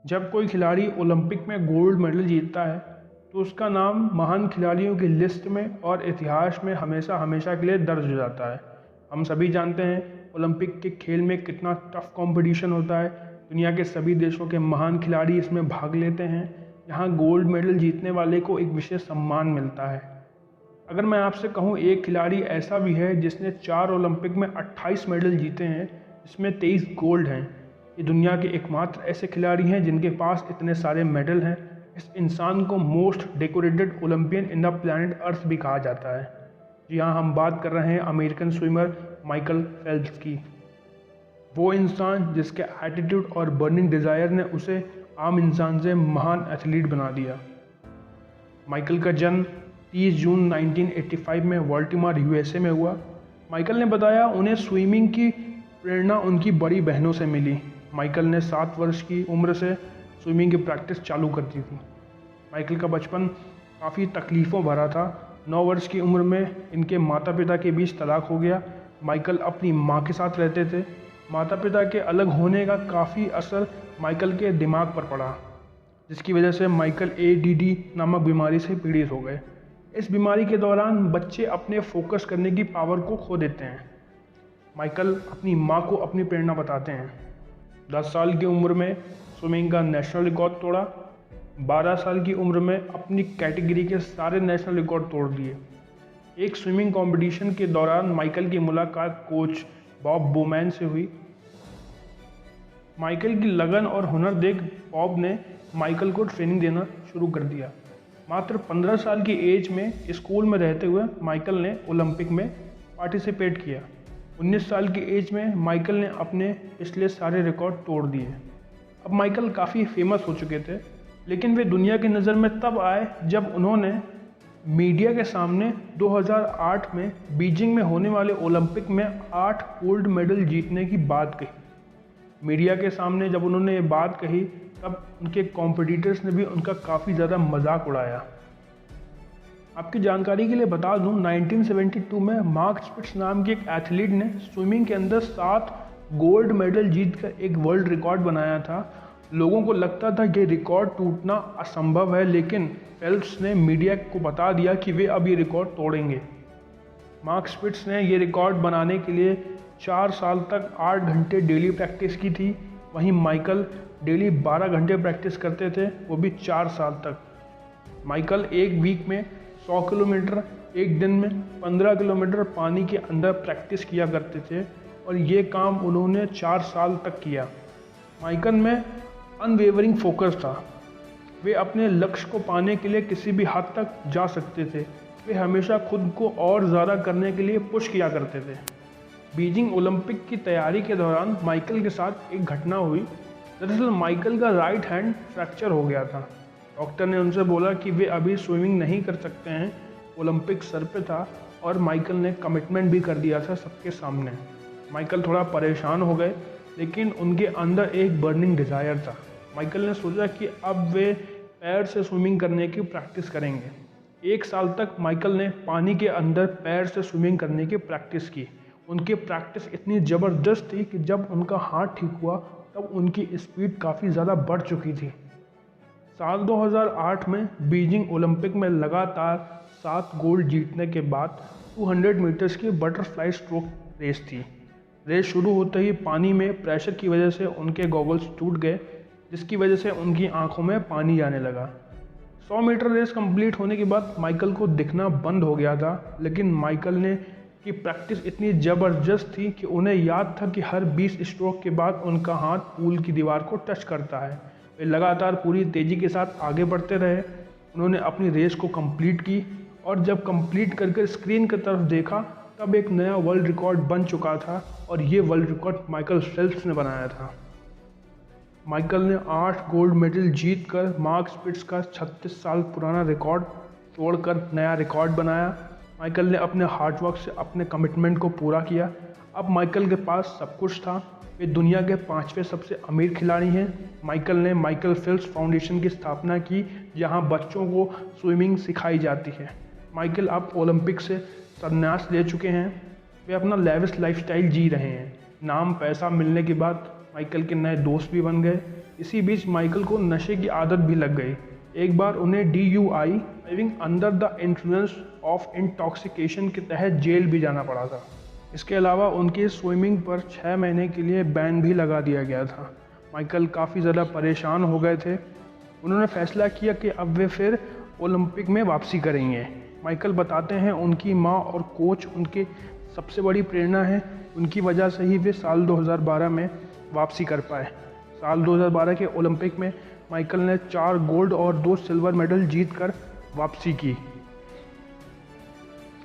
जब कोई खिलाड़ी ओलंपिक में गोल्ड मेडल जीतता है तो उसका नाम महान खिलाड़ियों की लिस्ट में और इतिहास में हमेशा हमेशा के लिए दर्ज हो जाता है। हम सभी जानते हैं ओलंपिक के खेल में कितना टफ कंपटीशन होता है। दुनिया के सभी देशों के महान खिलाड़ी इसमें भाग लेते हैं। यहाँ गोल्ड मेडल जीतने वाले को एक विशेष सम्मान मिलता है। अगर मैं आपसे कहूँ, एक खिलाड़ी ऐसा भी है जिसने 4 ओलंपिक में 28 मेडल जीते हैं, जिसमें 23 गोल्ड हैं। ये दुनिया के एकमात्र ऐसे खिलाड़ी हैं जिनके पास इतने सारे मेडल हैं। इस इंसान को most decorated Olympian in the planet earth भी कहा जाता है। जी हाँ, हम बात कर रहे हैं अमेरिकन स्विमर माइकल फेल्प्स की। वो इंसान जिसके एटीट्यूड और बर्निंग डिज़ायर ने उसे आम इंसान से महान एथलीट बना दिया। माइकल का जन्म 30 जून 1985 में बाल्टीमोर यूएसए में हुआ। माइकल ने बताया, उन्हें स्विमिंग की प्रेरणा उनकी बड़ी बहनों से मिली। माइकल ने 7 वर्ष की उम्र से स्विमिंग की प्रैक्टिस चालू कर दी थी। माइकल का बचपन काफ़ी तकलीफ़ों भरा था। 9 वर्ष की उम्र में इनके माता पिता के बीच तलाक हो गया। माइकल अपनी माँ के साथ रहते थे। माता पिता के अलग होने का काफ़ी असर माइकल के दिमाग पर पड़ा, जिसकी वजह से माइकल ADD नामक बीमारी से पीड़ित हो गए। इस बीमारी के दौरान बच्चे अपने फोकस करने की पावर को खो देते हैं। माइकल अपनी माँ को अपनी प्रेरणा बताते हैं। 10 साल की उम्र में स्विमिंग का नेशनल रिकॉर्ड तोड़ा। 12 साल की उम्र में अपनी कैटेगरी के सारे नेशनल रिकॉर्ड तोड़ दिए। एक स्विमिंग कंपटीशन के दौरान माइकल की मुलाकात कोच बॉब बोमैन से हुई। माइकल की लगन और हुनर देख बॉब ने माइकल को ट्रेनिंग देना शुरू कर दिया। मात्र 15 साल की एज में स्कूल में रहते हुए माइकल ने ओलंपिक में पार्टिसिपेट किया। 19 साल की एज में माइकल ने अपने पिछले सारे रिकॉर्ड तोड़ दिए। अब माइकल काफ़ी फेमस हो चुके थे, लेकिन वे दुनिया की नज़र में तब आए जब उन्होंने मीडिया के सामने 2008 में बीजिंग में होने वाले ओलंपिक में 8 गोल्ड मेडल जीतने की बात कही। मीडिया के सामने जब उन्होंने ये बात कही, तब उनके कॉम्पिटिटर्स ने भी उनका काफ़ी ज़्यादा मजाक उड़ाया। आपकी जानकारी के लिए बता दूं, 1972 में मार्क स्पिट्स नाम के एक एथलीट ने स्विमिंग के अंदर 7 गोल्ड मेडल जीतकर एक वर्ल्ड रिकॉर्ड बनाया था। लोगों को लगता था कि रिकॉर्ड टूटना असंभव है, लेकिन फेल्प्स ने मीडिया को बता दिया कि वे अब ये रिकॉर्ड तोड़ेंगे। मार्क स्पिट्स ने ये रिकॉर्ड बनाने के लिए 4 साल तक 8 घंटे डेली प्रैक्टिस की थी। वहीं माइकल डेली 12 घंटे प्रैक्टिस करते थे, वो भी 4 साल तक। माइकल एक वीक में 100 किलोमीटर, एक दिन में 15 किलोमीटर पानी के अंदर प्रैक्टिस किया करते थे, और ये काम उन्होंने 4 साल तक किया। माइकल में अनवेवरिंग फोकस था। वे अपने लक्ष्य को पाने के लिए किसी भी हद तक जा सकते थे। वे हमेशा खुद को और ज़्यादा करने के लिए पुश किया करते थे। बीजिंग ओलंपिक की तैयारी के दौरान माइकल के साथ एक घटना हुई। दरअसल माइकल का राइट हैंड फ्रैक्चर हो गया था। डॉक्टर ने उनसे बोला कि वे अभी स्विमिंग नहीं कर सकते हैं। ओलंपिक सर पे था और माइकल ने कमिटमेंट भी कर दिया था सबके सामने। माइकल थोड़ा परेशान हो गए, लेकिन उनके अंदर एक बर्निंग डिज़ायर था। माइकल ने सोचा कि अब वे पैर से स्विमिंग करने की प्रैक्टिस करेंगे। 1 साल तक माइकल ने पानी के अंदर पैर से स्विमिंग करने की प्रैक्टिस की। उनकी प्रैक्टिस इतनी ज़बरदस्त थी कि जब उनका हाथ ठीक हुआ तब उनकी स्पीड काफ़ी ज़्यादा बढ़ चुकी थी। साल 2008 में बीजिंग ओलंपिक में लगातार 7 गोल्ड जीतने के बाद 200 मीटर्स की बटरफ्लाई स्ट्रोक रेस थी। रेस शुरू होते ही पानी में प्रेशर की वजह से उनके गॉगल्स टूट गए, जिसकी वजह से उनकी आंखों में पानी जाने लगा। 100 मीटर रेस कंप्लीट होने के बाद माइकल को दिखना बंद हो गया था, लेकिन माइकल ने की प्रैक्टिस इतनी ज़बरदस्त थी कि उन्हें याद था कि हर 20 स्ट्रोक के बाद उनका हाथ पूल की दीवार को टच करता है। वे लगातार पूरी तेज़ी के साथ आगे बढ़ते रहे। उन्होंने अपनी रेस को कंप्लीट की, और जब कंप्लीट करके स्क्रीन की तरफ देखा तब एक नया वर्ल्ड रिकॉर्ड बन चुका था, और ये वर्ल्ड रिकॉर्ड माइकल फेल्प्स ने बनाया था। माइकल ने 8 गोल्ड मेडल जीतकर मार्क स्पिट्स का 36 साल पुराना रिकॉर्ड तोड़कर नया रिकॉर्ड बनाया। माइकल ने अपने हार्डवर्क से अपने कमिटमेंट को पूरा किया। अब माइकल के पास सब कुछ था। वे दुनिया के 5वें सबसे अमीर खिलाड़ी हैं। माइकल ने माइकल फेल्प्स फाउंडेशन की स्थापना की, जहां बच्चों को स्विमिंग सिखाई जाती है। माइकल अब ओलंपिक से संन्यास ले चुके हैं। वे अपना लेविश लाइफस्टाइल जी रहे हैं। नाम पैसा मिलने के बाद माइकल के नए दोस्त भी बन गए। इसी बीच माइकल को नशे की आदत भी लग गई। एक बार उन्हें DUI driving under the influence of intoxication के तहत जेल भी जाना पड़ा था। इसके अलावा उनके स्विमिंग पर 6 महीने के लिए बैन भी लगा दिया गया था। माइकल काफ़ी ज़्यादा परेशान हो गए थे। उन्होंने फैसला किया कि अब वे फिर ओलंपिक में वापसी करेंगे। माइकल बताते हैं उनकी माँ और कोच उनके सबसे बड़ी प्रेरणा है। उनकी वजह से ही वे साल 2012 में वापसी कर पाए। साल 2012 के ओलंपिक में माइकल ने 4 गोल्ड और 2 सिल्वर मेडल जीतकर वापसी की।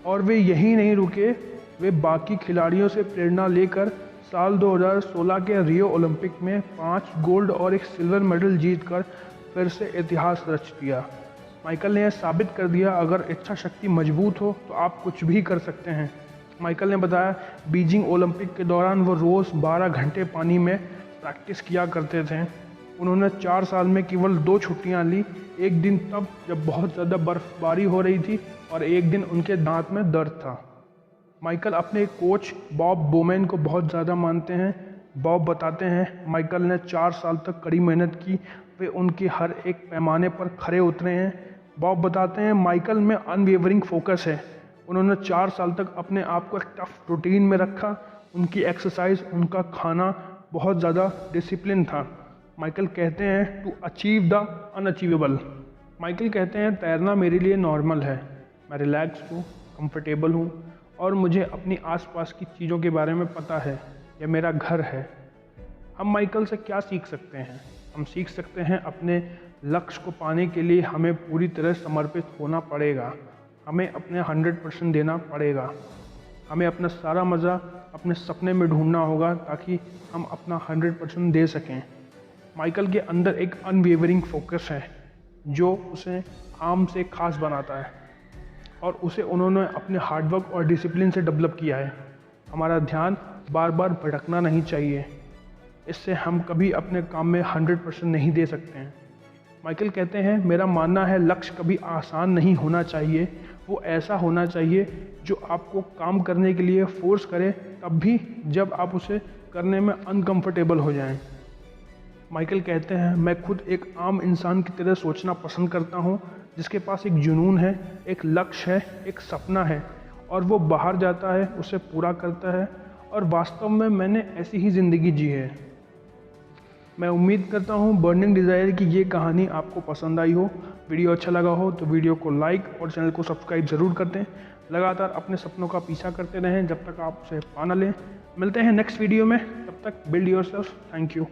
और वे यहीं नहीं रुके, वे बाकी खिलाड़ियों से प्रेरणा लेकर साल 2016 के रियो ओलंपिक में 5 गोल्ड और 1 सिल्वर मेडल जीतकर फिर से इतिहास रच दिया। माइकल ने यह साबित कर दिया, अगर इच्छा शक्ति मजबूत हो तो आप कुछ भी कर सकते हैं। माइकल ने बताया, बीजिंग ओलंपिक के दौरान वो रोज़ 12 घंटे पानी में प्रैक्टिस किया करते थे। उन्होंने 4 साल में केवल 2 छुट्टियां ली, एक दिन तब जब बहुत ज़्यादा बर्फबारी हो रही थी और एक दिन उनके दांत में दर्द था। माइकल अपने कोच बॉब बोमैन को बहुत ज़्यादा मानते हैं। बॉब बताते हैं, माइकल ने 4 साल तक कड़ी मेहनत की, वे उनके हर एक पैमाने पर खरे उतरे हैं। बॉब बताते हैं, माइकल में अनवेवरिंग फोकस है। उन्होंने 4 साल तक अपने आप को एक टफ रूटीन में रखा। उनकी एक्सरसाइज, उनका खाना बहुत ज़्यादा डिसिप्लिन था। माइकल कहते हैं, to achieve the unachievable. Michael कहते हैं, तैरना मेरे लिए नॉर्मल है। मैं रिलैक्स हूँ, कंफर्टेबल हूँ और मुझे अपनी आसपास की चीज़ों के बारे में पता है। यह मेरा घर है। हम माइकल से क्या सीख सकते हैं? हम सीख सकते हैं अपने लक्ष्य को पाने के लिए हमें पूरी तरह समर्पित होना पड़ेगा। हमें अपने 100% देना पड़ेगा। हमें अपना सारा मज़ा अपने सपने में ढूंढना होगा ताकि हम अपना 100% दे सकें। माइकल के अंदर एक अनवेवरिंग फोकस है जो उसे आम से खास बनाता है और उसे उन्होंने अपने हार्डवर्क और डिसिप्लिन से डेवलप किया है। हमारा ध्यान बार बार भटकना नहीं चाहिए, इससे हम कभी अपने काम में 100% नहीं दे सकते हैं। माइकल कहते हैं, मेरा मानना है लक्ष्य कभी आसान नहीं होना चाहिए, वो ऐसा होना चाहिए जो आपको काम करने के लिए फोर्स करे, तब भी जब आप उसे करने में अनकंफर्टेबल हो जाएं। माइकल कहते हैं, मैं खुद एक आम इंसान की तरह सोचना पसंद करता हूँ जिसके पास एक जुनून है, एक लक्ष्य है, एक सपना है और वो बाहर जाता है, उसे पूरा करता है और वास्तव में मैंने ऐसी ही ज़िंदगी जी है। मैं उम्मीद करता हूँ बर्निंग डिज़ायर की ये कहानी आपको पसंद आई हो। वीडियो अच्छा लगा हो तो वीडियो को लाइक और चैनल को सब्सक्राइब ज़रूर कर दें। लगातार अपने सपनों का पीछा करते रहें जब तक आप उसे पा न लें। मिलते हैं नेक्स्ट वीडियो में, तब तक बिल्ड योरसेल्फ। Thank you.